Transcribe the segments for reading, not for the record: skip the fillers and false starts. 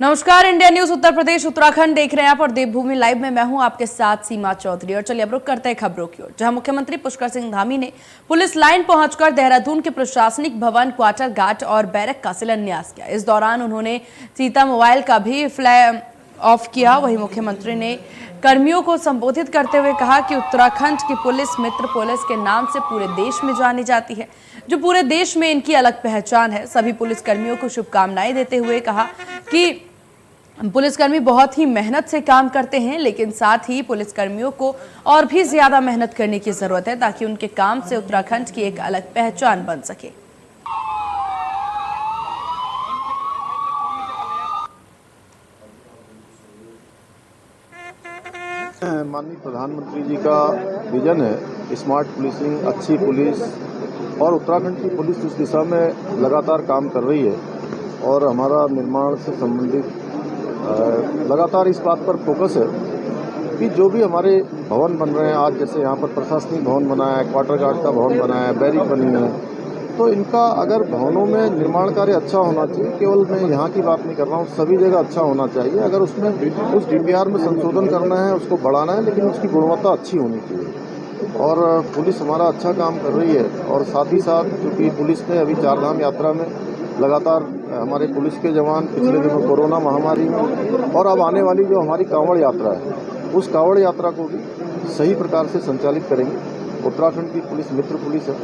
नमस्कार, India news Uttar Pradesh Uttarakhand देख रहे हैं आप और देवभूमि लाइव में मैं हूं आपके साथ सीमा चौधरी। और चलिए अब रुक करते हैं खबरों की ओर, जहां मुख्यमंत्री पुष्कर सिंह धामी ने पुलिस लाइन पहुंचकर देहरादून के प्रशासनिक भवन, क्वार्टर गार्ड और बैरक का शिलान्यास किया। इस दौरान उन्होंने चीता मोबाइल का भी फ्लैग ऑफ किया। वहीं मुख्यमंत्री ने कर्मियों को संबोधित करते हुए कहा कि उत्तराखंड की पुलिस मित्र पुलिस के नाम से पूरे देश में जानी जाती है, जो पूरे देश में इनकी अलग पहचान है। सभी पुलिस कर्मियों को शुभकामनाएं देते हुए कहा कि पुलिसकर्मी बहुत ही मेहनत से काम करते हैं, लेकिन साथ ही पुलिसकर्मियों को और भी ज्यादा मेहनत करने की जरूरत है ताकि उनके काम से उत्तराखंड की एक अलग पहचान बन सके। माननीय प्रधानमंत्री जी का विजन है स्मार्ट पुलिसिंग, अच्छी पुलिस, और उत्तराखंड की पुलिस इस दिशा में लगातार काम कर रही है। और हमारा निर्माण से संबंधित लगातार इस बात पर फोकस है कि जो भी हमारे भवन बन रहे हैं, आज जैसे यहाँ पर प्रशासनिक भवन बना है, क्वार्टर गार्ड का भवन बना है, बैरिक बनी है, तो इनका अगर भवनों में निर्माण कार्य अच्छा होना चाहिए। केवल मैं यहाँ की बात नहीं कर रहा हूँ, सभी जगह अच्छा होना चाहिए। अगर उसमें उस डीपीआर में संशोधन करना है, उसको बढ़ाना है, लेकिन उसकी गुणवत्ता अच्छी होनी चाहिए। और पुलिस हमारा अच्छा काम कर रही है। और साथ ही साथ क्योंकि पुलिस ने अभी चारधाम यात्रा में लगातार हमारे पुलिस के जवान पिछले दिनों कोरोना महामारी में, और अब आने वाली जो हमारी कांवड़ यात्रा है, उस कांवड़ यात्रा को भी सही प्रकार से संचालित करेंगे। उत्तराखंड की पुलिस मित्र पुलिस है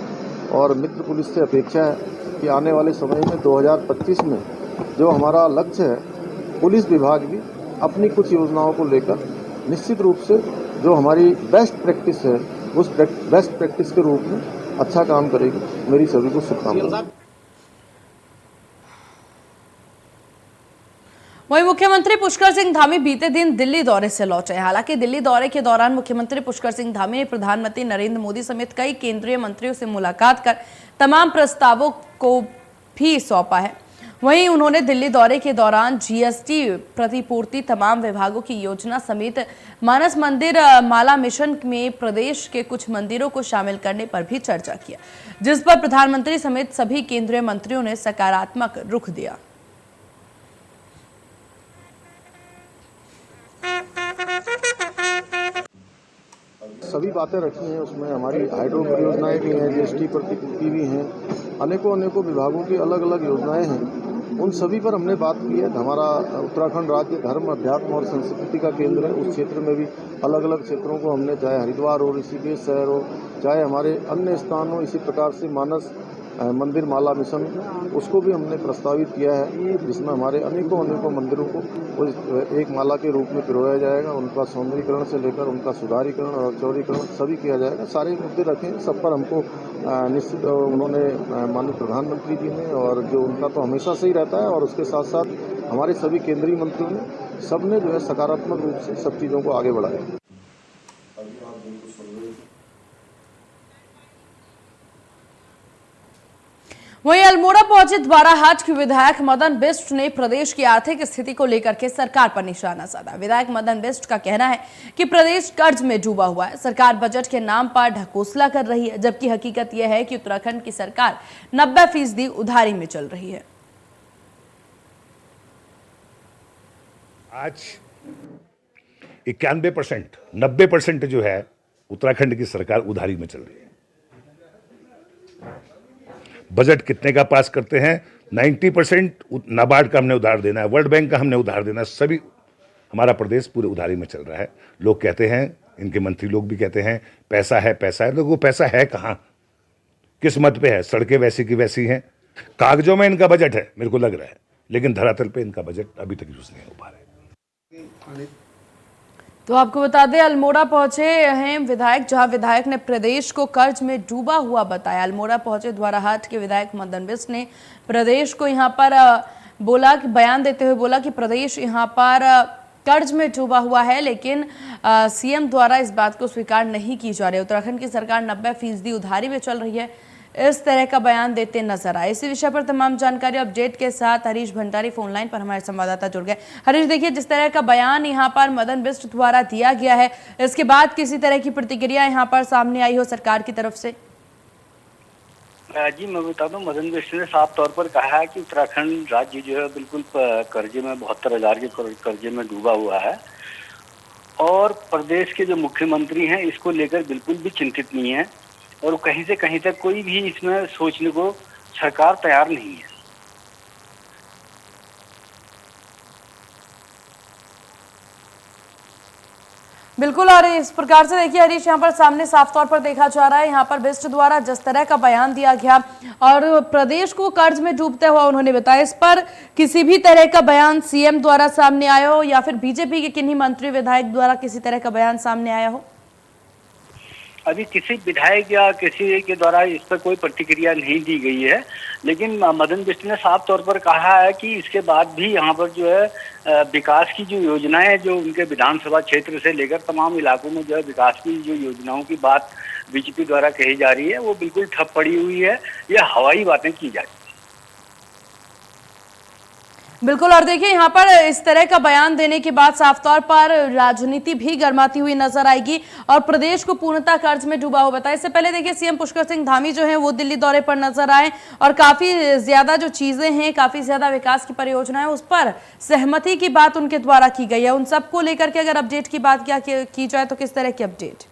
और मित्र पुलिस से अपेक्षा है कि आने वाले समय में 2025 में जो हमारा लक्ष्य है, पुलिस विभाग भी अपनी कुछ योजनाओं को लेकर निश्चित रूप से जो हमारी बेस्ट प्रैक्टिस है, उस बेस्ट प्रैक्टिस के रूप में अच्छा काम करेगी। मेरी सभी को शुभकामनाएं। वहीं मुख्यमंत्री पुष्कर सिंह धामी बीते दिन दिल्ली दौरे से लौटे। हालांकि दिल्ली दौरे के दौरान मुख्यमंत्री पुष्कर सिंह धामी ने प्रधानमंत्री नरेंद्र मोदी समेत कई केंद्रीय मंत्रियों से मुलाकात कर तमाम प्रस्तावों को भी सौंपा है। वहीं उन्होंने दिल्ली दौरे के दौरान जीएसटी प्रतिपूर्ति, तमाम विभागों की योजना समेत मानस मंदिर माला मिशन में प्रदेश के कुछ मंदिरों को शामिल करने पर भी चर्चा किया, जिस पर प्रधानमंत्री समेत सभी केंद्रीय मंत्रियों ने सकारात्मक रुख दिया। सभी बातें रखी हैं, उसमें हमारी हाइड्रो परियोजनाएं भी हैं, जीएसटी प्रतिपूर्ति भी हैं, अनेकों विभागों की अलग अलग योजनाएं हैं। उन सभी पर हमने बात की है। हमारा उत्तराखंड राज्य धर्म, अध्यात्म और संस्कृति का केंद्र है। उस क्षेत्र में भी अलग अलग क्षेत्रों को हमने, चाहे हरिद्वार हो, ऋषिकेश शहर हो, चाहे हमारे अन्य स्थान हो, इसी प्रकार से मानस मंदिर माला मिशन, उसको भी हमने प्रस्तावित किया है, जिसमें हमारे अनेकों मंदिरों को एक माला के रूप में पिरोया जाएगा। उनका सौंदर्यीकरण से लेकर उनका सुधारीकरण और चौड़ीकरण सभी किया जाएगा। सारे मुद्दे रखें, सब पर हमको निश्चित उन्होंने माननीय प्रधानमंत्री जी ने, और जो उनका तो हमेशा से ही रहता है, और उसके साथ साथ हमारे सभी केंद्रीय मंत्रियों ने, सबने जो है सकारात्मक रूप से सब चीज़ों को आगे बढ़ाया। वहीं अल्मोड़ा पहुंचे द्वाराहाट के विधायक मदन बिष्ट ने प्रदेश की आर्थिक स्थिति को लेकर के सरकार पर निशाना साधा। विधायक मदन बिष्ट का कहना है कि प्रदेश कर्ज में डूबा हुआ है, सरकार बजट के नाम पर ढकोसला कर रही है, जबकि हकीकत यह है कि उत्तराखंड की सरकार 90% उधारी में चल रही है। आज 91%, 90% जो है उत्तराखंड की सरकार उधारी में चल रही है। बजट कितने का पास करते हैं? 90% नाबार्ड का हमने उधार देना है, वर्ल्ड बैंक का हमने उधार देना है, सभी हमारा प्रदेश पूरे उधारी में चल रहा है। लोग कहते हैं, इनके मंत्री लोग भी कहते हैं पैसा है पैसा है, लोगों को पैसा है कहाँ, किस मत पे है? सड़कें वैसी की वैसी हैं, कागजों में इनका बजट है मेरे को लग रहा है, लेकिन धरातल पे इनका बजट अभी तक यूज नहीं हो पा रहा है। तो आपको बता दें, अल्मोड़ा पहुंचे हैं विधायक, जहां विधायक ने प्रदेश को कर्ज में डूबा हुआ बताया। अल्मोड़ा पहुंचे द्वाराहाट के विधायक मदन बिष्ट ने प्रदेश को यहां पर बोला कि बयान देते हुए बोला कि प्रदेश यहां पर कर्ज में डूबा हुआ है, लेकिन सीएम द्वारा इस बात को स्वीकार नहीं की जा रही। उत्तराखंड की सरकार 90% उधारी में चल रही है, इस तरह का बयान देते नजर आए। इसी विषय पर तमाम जानकारी अपडेट के साथ हरीश भंडारी फोन लाइन पर हमारे संवाददाता जुड़ गए। हरीश, देखिए, जिस तरह का बयान यहां पर मदन बिष्ट द्वारा दिया गया है, इसके बाद किसी तरह की प्रतिक्रिया यहां पर सामने आई हो सरकार की तरफ से? जी मैं बता दूं, मदन मिश्र ने साफ तौर पर कहा है कि उत्तराखंड राज्य जो है बिल्कुल कर्जे में 72,000 के कर्जे में डूबा हुआ है और प्रदेश के जो मुख्यमंत्री हैं इसको लेकर बिल्कुल भी चिंतित नहीं है और कहीं से कहीं तक कोई भी इसमें सोचने को सरकार तैयार नहीं है। बिल्कुल, और इस प्रकार से देखिए हरीश, यहाँ पर सामने साफ तौर पर देखा जा रहा है, यहाँ पर बिष्ट द्वारा जिस तरह का बयान दिया गया और प्रदेश को कर्ज में डूबते हुआ उन्होंने बताया, इस पर किसी भी तरह का बयान सीएम द्वारा सामने आया हो या फिर बीजेपी के किन्हीं मंत्री विधायक द्वारा किसी तरह का बयान सामने आया हो? अभी किसी विधायक या किसी के द्वारा इस पर कोई प्रतिक्रिया नहीं दी गई है, लेकिन मदन बिष्ट ने साफ तौर पर कहा है कि इसके बाद भी यहाँ पर जो है विकास की जो योजनाएं जो उनके विधानसभा क्षेत्र से लेकर तमाम इलाकों में जो है विकास की जो योजनाओं की बात बीजेपी द्वारा कही जा रही है वो बिल्कुल ठप पड़ी हुई है, या हवाई बातें की जा रही है। बिल्कुल, और देखिए यहाँ पर इस तरह का बयान देने के बाद साफ तौर पर राजनीति भी गर्माती हुई नजर आएगी और प्रदेश को पूर्णतः कर्ज में डूबा हुआ बताया। इससे पहले देखिए सीएम पुष्कर सिंह धामी जो हैं वो दिल्ली दौरे पर नजर आए और काफी ज्यादा जो चीजें हैं, काफी ज्यादा विकास की परियोजनाएं, उस पर सहमति की बात उनके द्वारा की गई है। उन सबको लेकर के अगर अपडेट की बात क्या की जाए तो किस तरह की अपडेट?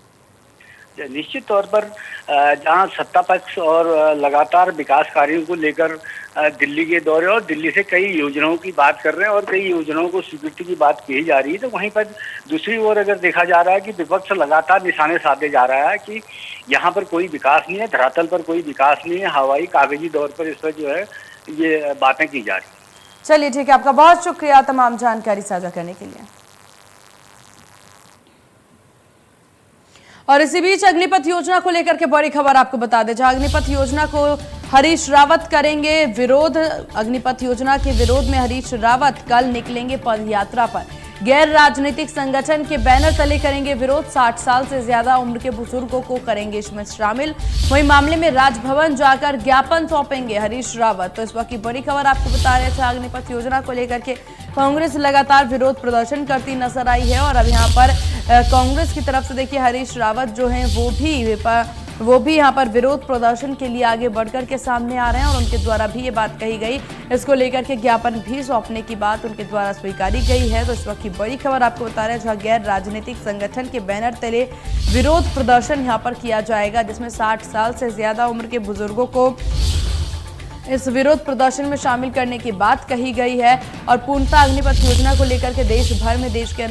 निश्चित तौर पर जहां सत्ता पक्ष और लगातार विकास कार्यों को लेकर दिल्ली के दौरे और दिल्ली से कई योजनाओं की बात कर रहे हैं और कई योजनाओं को स्वीकृति की बात कही जा रही है, तो वहीं पर दूसरी ओर अगर देखा जा रहा है कि विपक्ष लगातार निशाने साधे जा रहा है कि यहाँ पर कोई विकास नहीं है, धरातल पर कोई विकास नहीं है, हवाई कागजी तौर पर इस पर जो है ये बातें की जा रही है। चलिए ठीक है, आपका बहुत शुक्रिया तमाम जानकारी साझा करने के लिए। और इसी बीच अग्निपथ योजना को लेकर के बड़ी खबर आपको बता दें, जहां अग्निपथ योजना को हरीश रावत करेंगे विरोध। अग्निपथ योजना के विरोध में हरीश रावत कल निकलेंगे पदयात्रा पर। गैर राजनीतिक संगठन के बैनर तले करेंगे विरोध। 60 साल से ज्यादा उम्र के बुजुर्गों को करेंगे इसमें शामिल। वहीं मामले में राजभवन जाकर ज्ञापन सौंपेंगे हरीश रावत। तो इस वक्त की बड़ी खबर आपको बता रहे थे, अग्निपथ योजना को लेकर के कांग्रेस लगातार विरोध प्रदर्शन करती नजर आई है और अब यहाँ पर कांग्रेस की तरफ से देखिए हरीश रावत जो हैं वो भी यहाँ पर विरोध प्रदर्शन के लिए आगे बढ़कर के सामने आ रहे हैं और उनके द्वारा भी ये बात कही गई, इसको लेकर के ज्ञापन भी सौंपने की बात उनके द्वारा स्वीकारी गई है। तो इस वक्त की बड़ी खबर आपको बता रहे हैं, जहाँ गैर राजनीतिक संगठन के बैनर तले विरोध प्रदर्शन यहाँ पर किया जाएगा, जिसमें 60 साल से ज्यादा उम्र के बुजुर्गों को इस विरोध प्रदर्शन में शामिल करने की बात कही गई है। और पूर्णतः अग्निपथ योजना को लेकर के देश भर में, देश के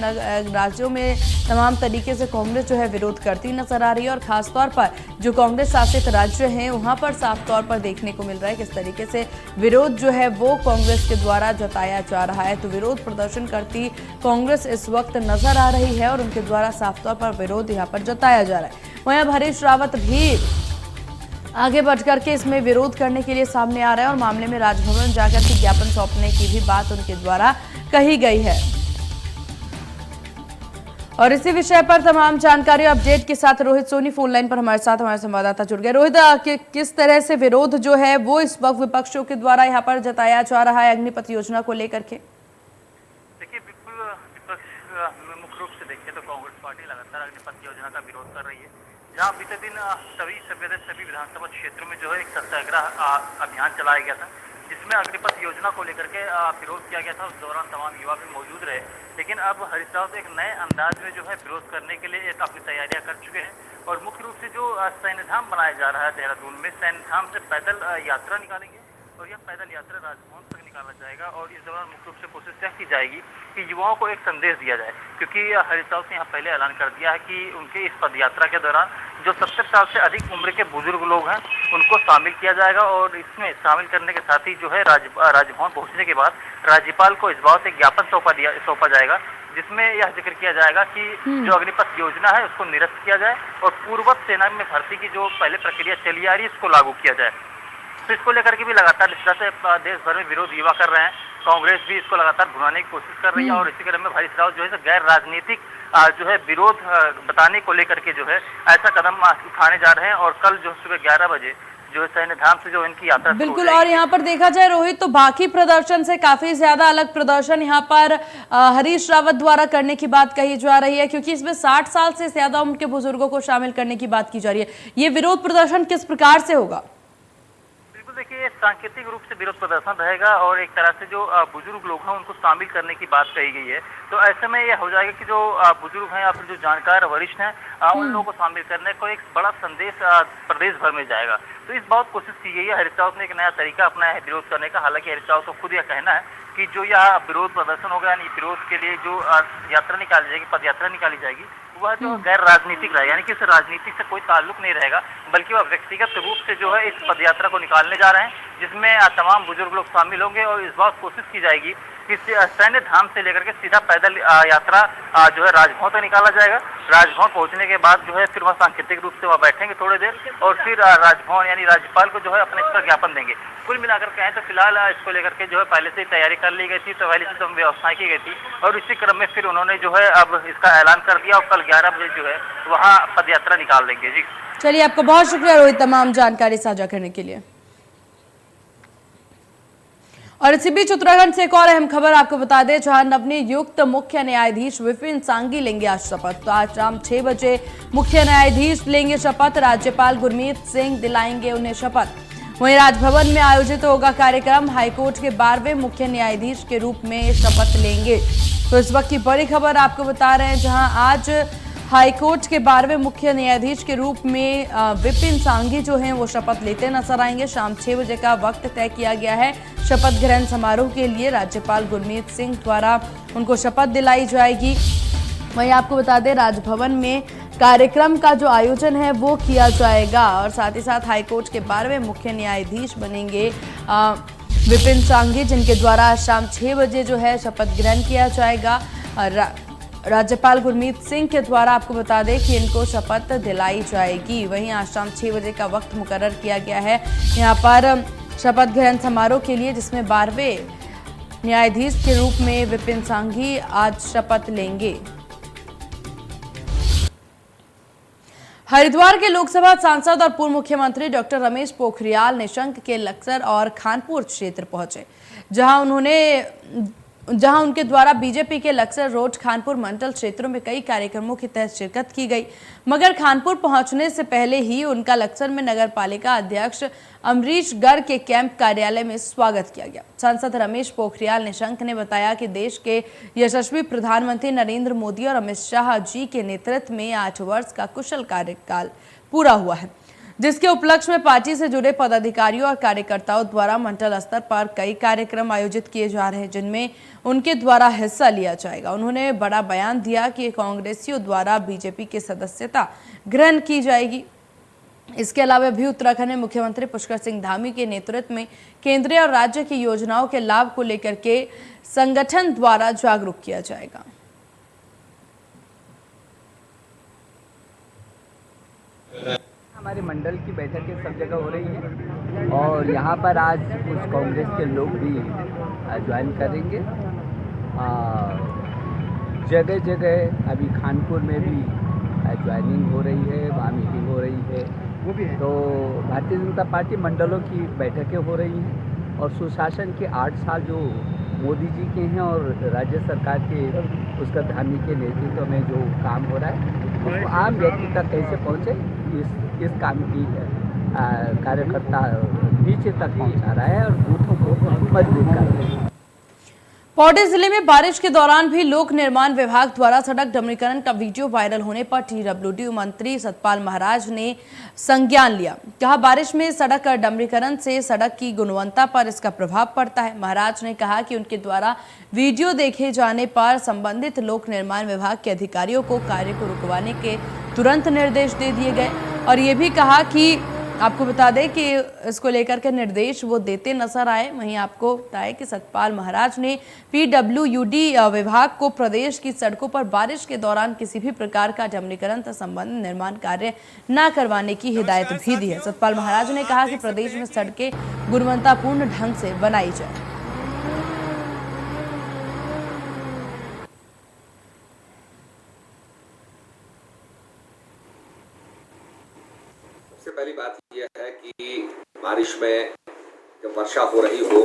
राज्यों में तमाम तरीके से कांग्रेस जो है विरोध करती नजर आ रही है और खासतौर पर जो कांग्रेस शासित राज्य हैं वहां पर साफ तौर पर देखने को मिल रहा है किस तरीके से विरोध जो है वो कांग्रेस के द्वारा जताया जा रहा है। तो विरोध प्रदर्शन करती कांग्रेस इस वक्त नजर आ रही है और उनके द्वारा साफ तौर पर विरोध यहाँ पर जताया जा रहा है। वहीं अब हरीश रावत भी आगे बढ़ करके इसमें विरोध करने के लिए सामने आ रहा है और मामले में राजभवन जाकर के ज्ञापन सौंपने की भी बात उनके द्वारा कही गई है। और इसी विषय पर तमाम जानकारी और अपडेट के साथ रोहित सोनी फोन लाइन पर हमारे साथ, हमारे संवाददाता जुड़ गए। रोहित, किस तरह से विरोध जो है वो इस वक्त विपक्षों के द्वारा यहाँ पर जताया जा रहा है अग्निपथ योजना को लेकर के? देखिए, बिल्कुल विपक्ष मुख्य रूप से देखें तो कांग्रेस पार्टी लगातार अग्निपथ योजना का विरोध कर रही है, जहाँ बीते दिन सभी विधानसभा क्षेत्रों में जो है एक सत्याग्रह अभियान चलाया गया था, जिसमें अग्निपथ योजना को लेकर के विरोध किया गया था। उस दौरान तमाम युवा भी मौजूद रहे, लेकिन अब हरीश रावत एक नए अंदाज में जो है विरोध करने के लिए अपनी तैयारियां कर चुके हैं और मुख्य रूप से जो सैन्यधाम बनाया जा रहा है देहरादून में, सैन्यधाम से पैदल यात्रा निकालेंगे और यह पैदल यात्रा राजभवन तक निकाला जाएगा और इस दौरान मुख्य रूप से कोशिश यह की जाएगी कि युवाओं को एक संदेश दिया जाए, क्योंकि हरीश रावत ने यहाँ पहले ऐलान कर दिया है कि उनके इस पदयात्रा के दौरान जो 70 साल से अधिक उम्र के बुजुर्ग लोग हैं उनको शामिल किया जाएगा और इसमें शामिल करने के साथ ही जो है राजभवन पहुंचने के बाद राज्यपाल को इस बात एक ज्ञापन सौंपा जाएगा, जिसमें यह जिक्र किया जाएगा कि जो अग्निपथ योजना है उसको निरस्त किया जाए और पूर्ववत सेना में भर्ती की जो पहले प्रक्रिया चली आ रही है इसको लागू किया जाए। तो इसको लेकर के भी लगातार इस तरह से देश भर में विरोध युवा कर रहे हैं। कांग्रेस भी इसको लगातार भुनाने की कोशिश कर रही है और इसी क्रम में हरीश रावत जो है गैर राजनीतिक जो है विरोध बताने को लेकर के जो है ऐसा कदम उठाने जा रहे हैं और कल जो सुबह 11 बजे जो है सैन्यधाम से जो इनकी यात्रा बिल्कुल। और यहाँ पर देखा जाए रोहित, तो बाकी प्रदर्शन से काफी ज्यादा अलग प्रदर्शन यहाँ पर हरीश रावत द्वारा करने की बात कही जा रही है, क्योंकि इसमें 60 साल से ज्यादा उम्र के बुजुर्गों को शामिल करने की बात की जा रही है। ये विरोध प्रदर्शन किस प्रकार से होगा? देखिए सांकेतिक रूप से विरोध प्रदर्शन रहेगा और एक तरह से जो बुजुर्ग लोग हैं उनको शामिल करने की बात कही गई है। तो ऐसे में यह हो जाएगा कि जो बुजुर्ग हैं या फिर जो जानकार वरिष्ठ हैं उन लोगों को शामिल करने को एक बड़ा संदेश प्रदेश भर में जाएगा। तो इस बात कोशिश की गई है। हरीश रावत ने एक नया तरीका अपनाया है विरोध करने का। हालांकि हरीश रावत को खुद यह कहना है कि जो यह विरोध प्रदर्शन होगा यानी विरोध के लिए जो यात्रा निकाली जाएगी, पद यात्रा निकाली जाएगी, वह जो गैर राजनीतिक रहेगा, यानी कि इस राजनीति से कोई ताल्लुक नहीं रहेगा, बल्कि वह व्यक्तिगत रूप से जो है इस पदयात्रा को निकालने जा रहे हैं, जिसमें तमाम बुजुर्ग लोग शामिल होंगे और इस बार कोशिश की जाएगी कि सैन्य धाम से लेकर के सीधा पैदल यात्रा जो है राजभवन तक निकाला जाएगा। राजभवन पहुंचने के बाद जो है फिर वह सांकेतिक रूप से वह बैठेंगे थोड़ी देर और फिर राजभवन यानी राज्यपाल को जो है अपने इसका ज्ञापन देंगे। कुल मिलाकर कहें तो फिलहाल इसको लेकर के जो है पहले से ही तैयारी कर ली गई थी, तो पहले से व्यवस्थाएं की गई थी और इसी क्रम में फिर उन्होंने जो है अब इसका ऐलान कर दिया और कल 11 बजे जो है वहाँ पदयात्रा निकाल देंगे। जी चलिए, आपका बहुत शुक्रिया रोहित तमाम जानकारी साझा करने के लिए। और इसी बीच उत्तराखंड से एक और अहम खबर आपको बता दें, जहां नवनियुक्त मुख्य न्यायाधीश विपिन सांघी लेंगे आज शपथ। तो आज शाम 6 बजे मुख्य न्यायाधीश लेंगे शपथ। राज्यपाल गुरमीत सिंह दिलाएंगे उन्हें शपथ। वहीं राजभवन में आयोजित होगा कार्यक्रम। हाईकोर्ट के 12वें मुख्य न्यायाधीश के रूप में शपथ लेंगे। तो इस वक्त की बड़ी खबर आपको बता रहे हैं, जहां आज हाईकोर्ट के 12वें मुख्य न्यायाधीश के रूप में विपिन सांघी जो हैं वो शपथ लेते नजर आएंगे। शाम 6 बजे का वक्त तय किया गया है शपथ ग्रहण समारोह के लिए। राज्यपाल गुरमीत सिंह द्वारा उनको शपथ दिलाई जाएगी। वहीं आपको बता दें, राजभवन में कार्यक्रम का जो आयोजन है वो किया जाएगा और साथ ही साथ हाईकोर्ट के 12वें मुख्य न्यायाधीश बनेंगे विपिन सांघी, जिनके द्वारा शाम 6 बजे जो है शपथ ग्रहण किया जाएगा। राज्यपाल गुरमीत सिंह के द्वारा आपको बता दें कि इनको शपथ दिलाई जाएगी। वहीं आज शाम 6 बजे का वक्त मुकर्रर किया गया है यहाँ पर शपथ ग्रहण समारोह के लिए, जिसमें 12वें न्यायाधीश के रूप में विपिन सांघी आज शपथ लेंगे। हरिद्वार के लोकसभा सांसद और पूर्व मुख्यमंत्री डॉक्टर रमेश पोखरियाल निशंक के लक्सर और खानपुर क्षेत्र पहुंचे, जहां उनके द्वारा बीजेपी के लक्सर रोड खानपुर मंडल क्षेत्रों में कई कार्यक्रमों के तहत शिरकत की गई। मगर खानपुर पहुंचने से पहले ही उनका लक्सर में नगर पालिका अध्यक्ष अमरीश गर्ग के कैंप कार्यालय में स्वागत किया गया। सांसद रमेश पोखरियाल निशंक ने बताया कि देश के यशस्वी प्रधानमंत्री नरेंद्र मोदी और अमित शाह जी के नेतृत्व में 8 वर्ष का कुशल कार्यकाल पूरा हुआ है, जिसके उपलक्ष्य में पार्टी से जुड़े पदाधिकारियों और कार्यकर्ताओं द्वारा मंडल स्तर पर कई कार्यक्रम आयोजित किए जा रहे हैं, जिनमें उनके द्वारा हिस्सा लिया जाएगा। उन्होंने बड़ा बयान दिया कि कांग्रेसियों द्वारा बीजेपी की सदस्यता ग्रहण की जाएगी। इसके अलावा भी उत्तराखंड में मुख्यमंत्री पुष्कर सिंह धामी के नेतृत्व में केंद्रीय और राज्य की योजनाओं के लाभ को लेकर के संगठन द्वारा जागरूक किया जाएगा। हमारे मंडल की बैठकें सब जगह हो रही हैं और यहाँ पर आज कुछ कांग्रेस के लोग भी ज्वाइन करेंगे। जगह जगह अभी खानपुर में भी ज्वाइनिंग हो रही है, वहाँ मीटिंग हो रही है। तो भारतीय जनता पार्टी मंडलों की बैठकें हो रही हैं और सुशासन के 8 साल जो मोदी जी के हैं और राज्य सरकार के पुष्कर धामी के नेतृत्व में जो काम हो रहा है उसको आम व्यक्ति तक कैसे पहुँचे, इस काम की कार्यकर्ता नीचे तक पहुँचा रहा है और बूथों को मजबूत कर रहे हैं। पौड़ी जिले में बारिश के दौरान भी लोक निर्माण विभाग द्वारा सड़क डमरीकरण का वीडियो वायरल होने पर TWD मंत्री सतपाल महाराज ने संज्ञान लिया। कहा, बारिश में सड़क डमरीकरण से सड़क की गुणवत्ता पर इसका प्रभाव पड़ता है। महाराज ने कहा कि उनके द्वारा वीडियो देखे जाने पर संबंधित लोक निर्माण विभाग के अधिकारियों को कार्य को रुकवाने के तुरंत निर्देश दे दिए गए और ये भी कहा कि आपको बता दें कि इसको लेकर के निर्देश वो देते नजर आए। वहीं आपको बताएं कि सतपाल महाराज ने PWD विभाग को प्रदेश की सड़कों पर बारिश के दौरान किसी भी प्रकार का डमरीकरण से संबंधित निर्माण कार्य न करवाने की हिदायत भी दी है। सतपाल महाराज ने कहा कि प्रदेश में सड़कें गुणवत्तापूर्ण ढंग से बनाई जाए। सबसे पहली बात यह है कि बारिश में जब वर्षा हो रही हो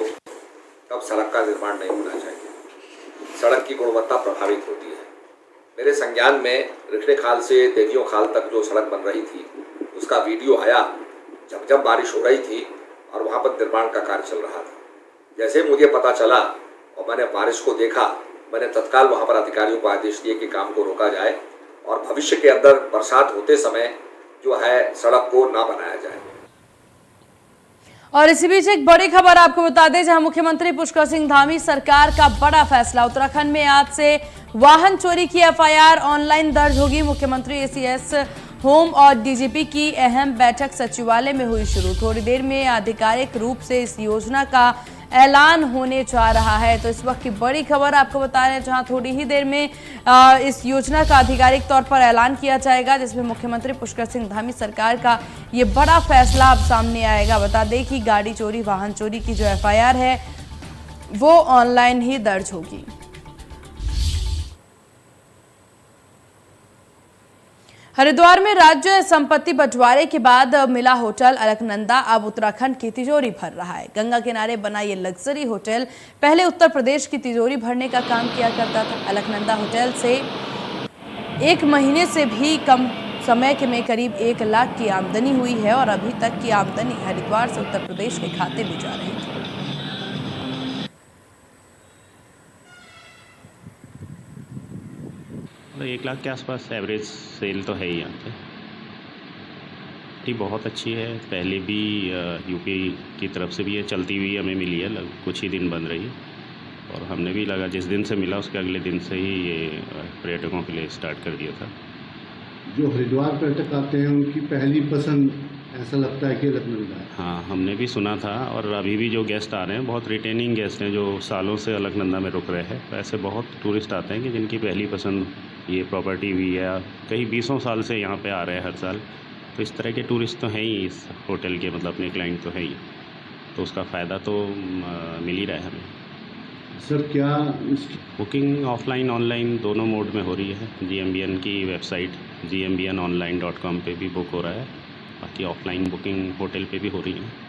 तब सड़क का निर्माण नहीं होना चाहिए। सड़क की गुणवत्ता प्रभावित होती है। मेरे संज्ञान में रिखड़े खाल से देगियों खाल तक जो सड़क बन रही थी उसका वीडियो आया जब बारिश हो रही थी और वहाँ पर निर्माण का कार्य चल रहा था। जैसे मुझे पता चला और मैंने बारिश को देखा, मैंने तत्काल वहाँ पर अधिकारियों को आदेश दिए कि काम को रोका जाए और भविष्य के अंदर बरसात होते समय जो है सड़क को ना बनाया जाए। और इसी बीच एक बड़ी खबर आपको बता दें, जहां मुख्यमंत्री पुष्कर सिंह धामी सरकार का बड़ा फैसला। उत्तराखंड में आज से वाहन चोरी की एफआईआर ऑनलाइन दर्ज होगी। मुख्यमंत्री एसीएस होम और डीजीपी की अहम बैठक सचिवालय में हुई शुरू। थोड़ी देर में आधिकारिक रूप से इस योजना का ऐलान होने जा रहा है। तो इस वक्त की बड़ी खबर आपको बता रहे हैं, जहां थोड़ी ही देर में इस योजना का आधिकारिक तौर पर ऐलान किया जाएगा, जिसमें मुख्यमंत्री पुष्कर सिंह धामी सरकार का ये बड़ा फैसला अब सामने आएगा। बता दें कि गाड़ी चोरी, वाहन चोरी की जो एफआईआर है वो ऑनलाइन ही दर्ज होगी। हरिद्वार में राज्य संपत्ति बंटवारे के बाद मिला होटल अलकनंदा अब उत्तराखंड की तिजोरी भर रहा है। गंगा किनारे बना ये लग्जरी होटल पहले उत्तर प्रदेश की तिजोरी भरने का काम किया करता था। अलकनंदा होटल से 1 महीने से भी कम समय में करीब 1 लाख की आमदनी हुई है और अभी तक की आमदनी हरिद्वार से उत्तर प्रदेश के खाते में जा रही थी। 1 लाख के आसपास एवरेज सेल तो है ही यहाँ पे। ठीक, बहुत अच्छी है। पहले भी यूपी की तरफ से भी ये चलती हुई हमें मिली है, कुछ ही दिन बन रही है और हमने भी लगा जिस दिन से मिला उसके अगले दिन से ही ये पर्यटकों के लिए स्टार्ट कर दिया था। जो हरिद्वार पर्यटक आते हैं उनकी पहली पसंद ऐसा लगता है कि अलकनंदा है। हाँ, हमने भी सुना था और अभी भी जो गेस्ट आ रहे हैं बहुत रिटेनिंग गेस्ट हैं जो सालों से अलकनंदा में रुक रहे हैं। ऐसे बहुत टूरिस्ट आते हैं कि जिनकी पहली पसंद ये प्रॉपर्टी हुई है, कई 20 साल से यहाँ पे आ रहे हैं हर साल। तो इस तरह के टूरिस्ट तो हैं ही इस होटल के, मतलब अपने क्लाइंट तो है ही, तो उसका फ़ायदा तो मिल ही रहा है हमें। सर क्या बुकिंग ऑफलाइन ऑनलाइन दोनों मोड में हो रही है। GMBN की वेबसाइट gmbnonline.com पे भी बुक हो रहा है, बाकी ऑफलाइन बुकिंग होटल पे भी हो रही है।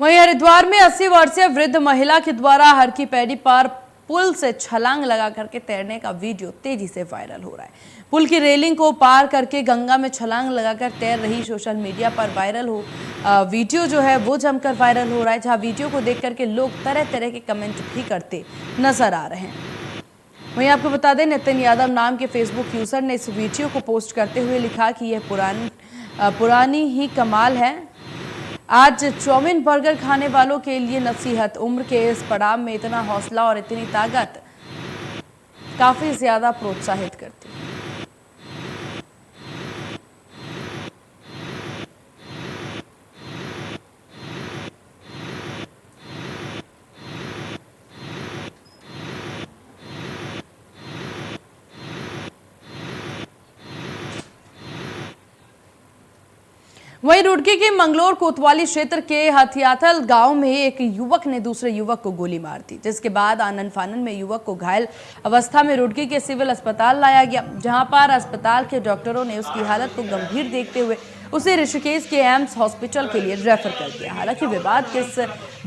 वहीं हरिद्वार में 80 वर्षीय वृद्ध महिला के द्वारा हर की पैड़ी पर पुल से छलांग लगा करके तैरने का वीडियो तेजी से वायरल हो रहा है। पुल की रेलिंग को पार करके गंगा में छलांग लगाकर तैर रही सोशल मीडिया पर वायरल वीडियो जो है वो जमकर वायरल हो रहा है, जहां वीडियो को देख करके लोग तरह तरह के कमेंट भी करते नजर आ रहे हैं। वहीं आपको बता दें, नितिन यादव नाम के फेसबुक यूजर ने इस वीडियो को पोस्ट करते हुए लिखा कि यह पुरानी ही कमाल है। आज चाउमीन बर्गर खाने वालों के लिए नसीहत, उम्र के इस पड़ाव में इतना हौसला और इतनी ताकत काफी ज्यादा प्रोत्साहित करती है। वहीं रुड़की के मंगलोर कोतवाली क्षेत्र के हथियाथल गांव में एक युवक ने दूसरे युवक को गोली मार दी, जिसके बाद आनन फानन में युवक को घायल अवस्था में रुड़की के सिविल अस्पताल लाया गया, जहां पर अस्पताल के डॉक्टरों ने उसकी हालत को गंभीर देखते हुए उसे ऋषिकेश के एम्स हॉस्पिटल के लिए रेफर कर दिया। हालांकि विवाद किस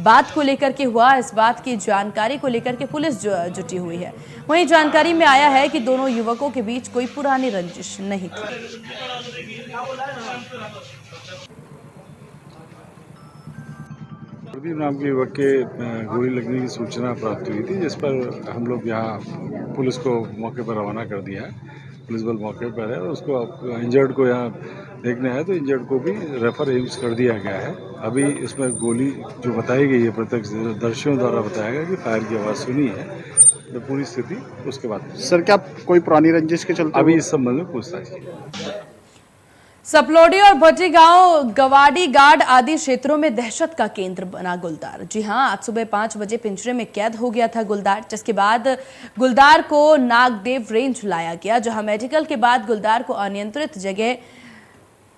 बात को लेकर के हुआ, इस बात की जानकारी को लेकर के पुलिस जुटी हुई है। वहीं जानकारी में आया है कि दोनों युवकों के बीच कोई पुरानी रंजिश नहीं थी। प्रदीप नाम के युवक के गोली लगने की सूचना प्राप्त हुई थी, जिस पर हम लोग यहाँ पुलिस को मौके पर रवाना कर दिया है। पुलिस बल मौके पर है और उसको इंजर्ड को यहाँ देखने आए तो इंजर्ड को भी रेफर एम्स कर दिया गया है। अभी इसमें गोली जो बताई गई है प्रत्यक्षदर्शियों द्वारा बताया गया कि फायर की आवाज़ सुनी है। तो पूरी स्थिति उसके बाद सर क्या कोई पुरानी रंजिश के चलते अभी इस संबंध में पूछताछ की। सपलौडी और भट्टी गांव, गवाड़ी गार्ड आदि क्षेत्रों में दहशत का केंद्र बना गुलदार। जी हां, आज सुबह 5 बजे पिंजरे में कैद हो गया था गुलदार, जिसके बाद गुलदार को नागदेव रेंज लाया गया, जहां मेडिकल के बाद गुलदार को अनियंत्रित जगह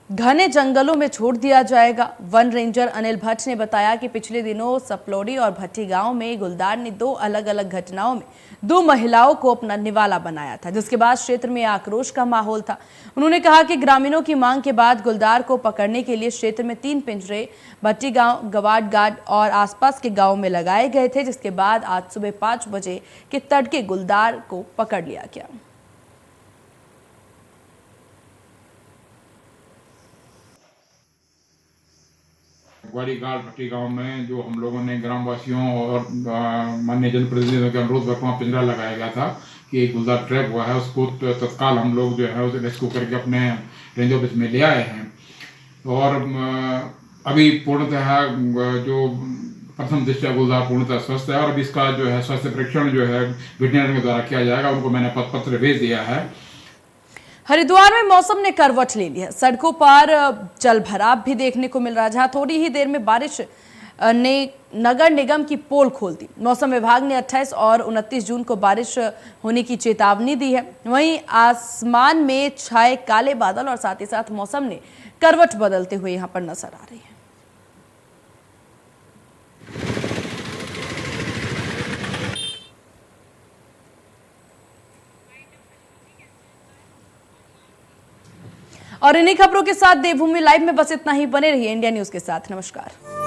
घने जंगलों में छोड़ दिया जाएगा। वन रेंजर अनिल भट्ट ने बताया कि पिछले दिनों सपलौडी और भट्टी गांव में गुलदार ने 2 अलग अलग घटनाओं में 2 महिलाओं को अपना निवाला बनाया था, जिसके बाद क्षेत्र में आक्रोश का माहौल था। उन्होंने कहा कि ग्रामीणों की मांग के बाद गुलदार को पकड़ने के लिए क्षेत्र में 3 पिंजरे भट्टी गांव, गवाड़ गार्ड और आसपास के गाँव में लगाए गए थे, जिसके बाद आज सुबह 5 बजे के तड़के गुलदार को पकड़ लिया गया। ग्वालीघाट भट्टी गांव में जो हम लोगों ने ग्रामवासियों और माननीय जनप्रतिनिधियों के अनुरोध पर वहाँ पिंजरा लगाया गया था कि एक गुलदार ट्रैप हुआ है, उसको तत्काल हम लोग जो है उसे रेस्क्यू करके अपने रेंज ऑफिस में ले आए हैं। और अभी पूर्णतः जो प्रथम दृष्टया गुलदार पूर्णतः स्वस्थ है और अभी इसका जो है स्वास्थ्य परीक्षण जो है वेटरनरी के द्वारा किया जाएगा। उनको मैंने पत्र भेज दिया है। हरिद्वार में मौसम ने करवट ले ली है। सड़कों पर जल भराव भी देखने को मिल रहा है, जहां थोड़ी ही देर में बारिश ने नगर निगम की पोल खोल दी। मौसम विभाग ने 28 और 29 जून को बारिश होने की चेतावनी दी है। वहीं आसमान में छाए काले बादल और साथ ही साथ मौसम ने करवट बदलते हुए यहां पर नजर आ रही है। और इन्हीं खबरों के साथ देवभूमि लाइव में बस इतना ही। बने रहिए इंडिया न्यूज के साथ। नमस्कार।